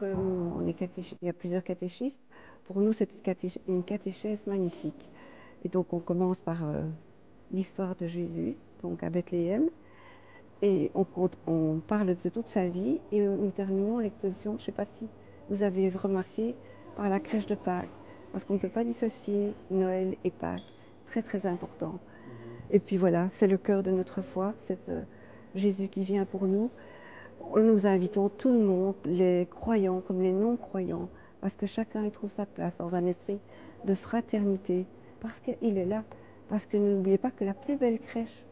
comme il y a plusieurs catéchistes, pour nous c'est une catéchèse magnifique. Et donc on commence par l'histoire de Jésus, donc à Bethléem, et on parle de toute sa vie, et nous terminons l'exposition, je ne sais pas si vous avez remarqué, par la crèche de Pâques, parce qu'on ne peut pas dissocier Noël et Pâques, très très important. Et puis voilà, c'est le cœur de notre foi, c'est Jésus qui vient pour nous. Nous invitons tout le monde, les croyants comme les non-croyants, parce que chacun y trouve sa place dans un esprit de fraternité, parce qu'il est là. Parce que n'oubliez pas que la plus belle crèche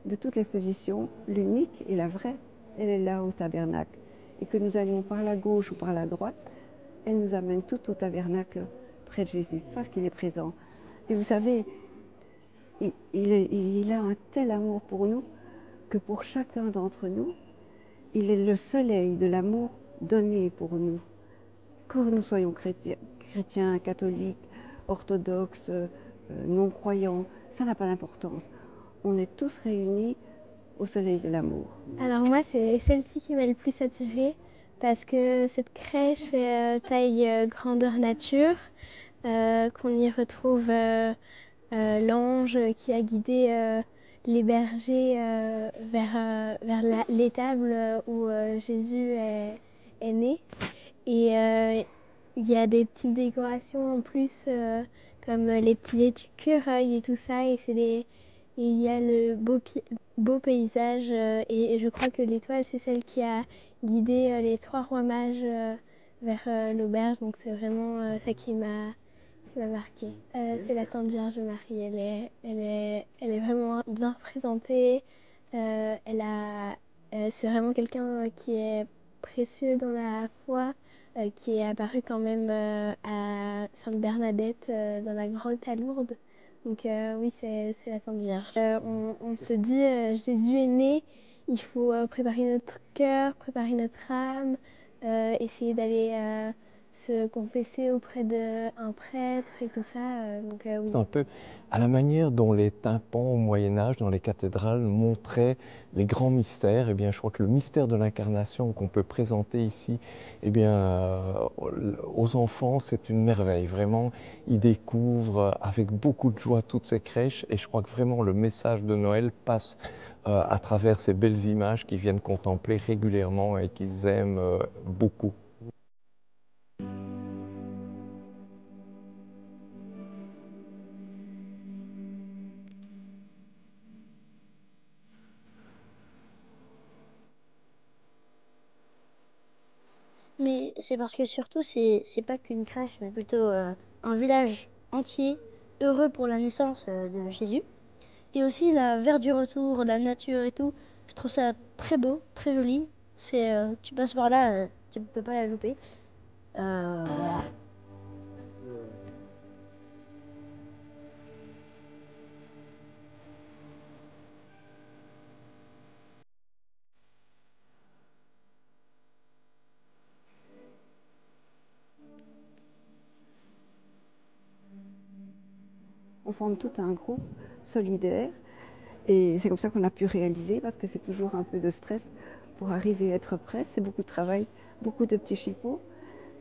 de toute l'exposition, l'unique et la vraie, elle est là au tabernacle. Et que nous allions par la gauche ou par la droite, elle nous amène tout au tabernacle près de Jésus, parce qu'il est présent. Et vous savez, il a un tel amour pour nous que pour chacun d'entre nous, il est le soleil de l'amour donné pour nous. Que nous soyons chrétiens, catholiques, orthodoxes, non-croyants, ça n'a pas d'importance. On est tous réunis au soleil de l'amour. Alors moi, c'est celle-ci qui m'a le plus attirée parce que cette crèche est taille grandeur nature, qu'on y retrouve l'ange qui a guidé les bergers vers l'étable où Jésus est né. Et il y a des petites décorations en plus, comme les petits écureuils et tout ça. Et il y a le beau paysage. Et je crois que l'étoile, c'est celle qui a guidé les trois rois mages vers l'auberge. Donc c'est vraiment ça qui m'a marquée. C'est la Sainte Vierge Marie. Elle est vraiment bien représentée. C'est vraiment quelqu'un qui est précieux dans la foi, qui est apparu quand même à Sainte Bernadette dans la grotte à Lourdes. Donc oui, c'est la Sainte Vierge. On se dit, Jésus est né, il faut préparer notre cœur, préparer notre âme, essayer d'aller se confesser auprès d'un prêtre et tout ça. Donc oui. Un peu à la manière dont les tympans au Moyen-Âge, dans les cathédrales, montraient les grands mystères, eh bien, je crois que le mystère de l'incarnation qu'on peut présenter ici, eh bien, aux enfants, c'est une merveille. Vraiment, ils découvrent avec beaucoup de joie toutes ces crèches, et je crois que vraiment le message de Noël passe à travers ces belles images qu'ils viennent contempler régulièrement et qu'ils aiment beaucoup. Mais c'est parce que surtout, c'est pas qu'une crèche, mais plutôt un village entier heureux pour la naissance de Jésus. Et aussi la verdure autour, la nature et tout. Je trouve ça très beau, très joli. Tu passes par là, tu peux pas la louper. Voilà. On forme tout un groupe solidaire et c'est comme ça qu'on a pu réaliser parce que c'est toujours un peu de stress pour arriver à être prêt. C'est beaucoup de travail, beaucoup de petits chipots.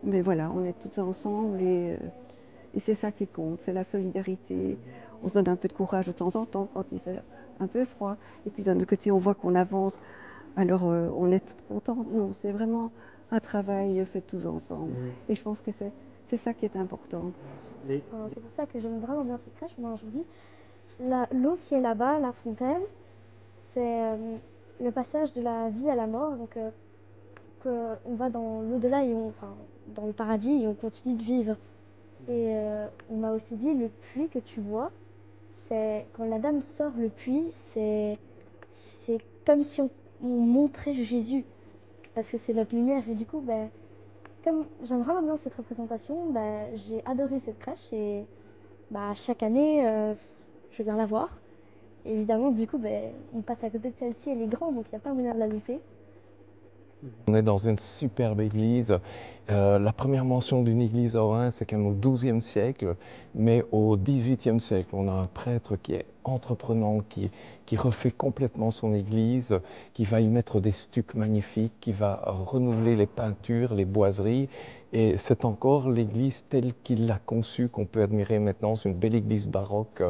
Mais voilà, on est tous ensemble et c'est ça qui compte, c'est la solidarité. On se donne un peu de courage de temps en temps quand il fait un peu froid. Et puis d'un autre côté, on voit qu'on avance. Alors on est tous contents. Non, c'est vraiment un travail fait tous ensemble. Et je pense que c'est ça qui est important. C'est pour ça que j'aime vraiment bien cette crèche. Moi, je vous dis, l'eau qui est là-bas, la fontaine, c'est le passage de la vie à la mort. Donc, on va dans l'au-delà enfin, dans le paradis et on continue de vivre. Et on m'a aussi dit, le puits que tu vois, c'est quand la dame sort le puits, c'est comme si on montrait Jésus, parce que c'est notre lumière. Et du coup, ben, comme j'aime vraiment bien cette représentation, ben, j'ai adoré cette crèche et bah, chaque année, je viens la voir. Évidemment, du coup, ben, on passe à côté de celle-ci, elle est grande, donc il n'y a pas moyen de la louper. On est dans une superbe église. La première mention d'une église à Ohain, c'est quand même au XIIe siècle, mais au XVIIIe siècle, on a un prêtre qui est entreprenant, qui refait complètement son église, qui va y mettre des stucs magnifiques, qui va renouveler les peintures, les boiseries, et c'est encore l'église telle qu'il l'a conçue qu'on peut admirer maintenant. C'est une belle église baroque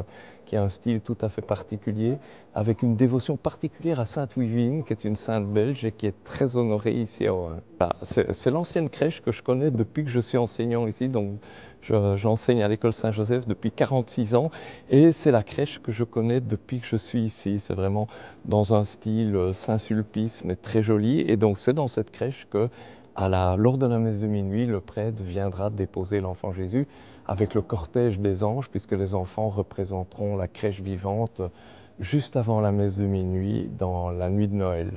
qui a un style tout à fait particulier, avec une dévotion particulière à Sainte Wivine, qui est une sainte belge et qui est très honorée ici à Ohain. C'est l'ancienne crèche que je connais depuis que je suis enseignant ici, donc j'enseigne à l'école Saint-Joseph depuis 46 ans, et c'est la crèche que je connais depuis que je suis ici. C'est vraiment dans un style Saint-Sulpice, mais très joli, et donc c'est dans cette crèche que, lors de la messe de minuit, le prêtre viendra déposer l'enfant Jésus avec le cortège des anges, puisque les enfants représenteront la crèche vivante juste avant la messe de minuit, dans la nuit de Noël.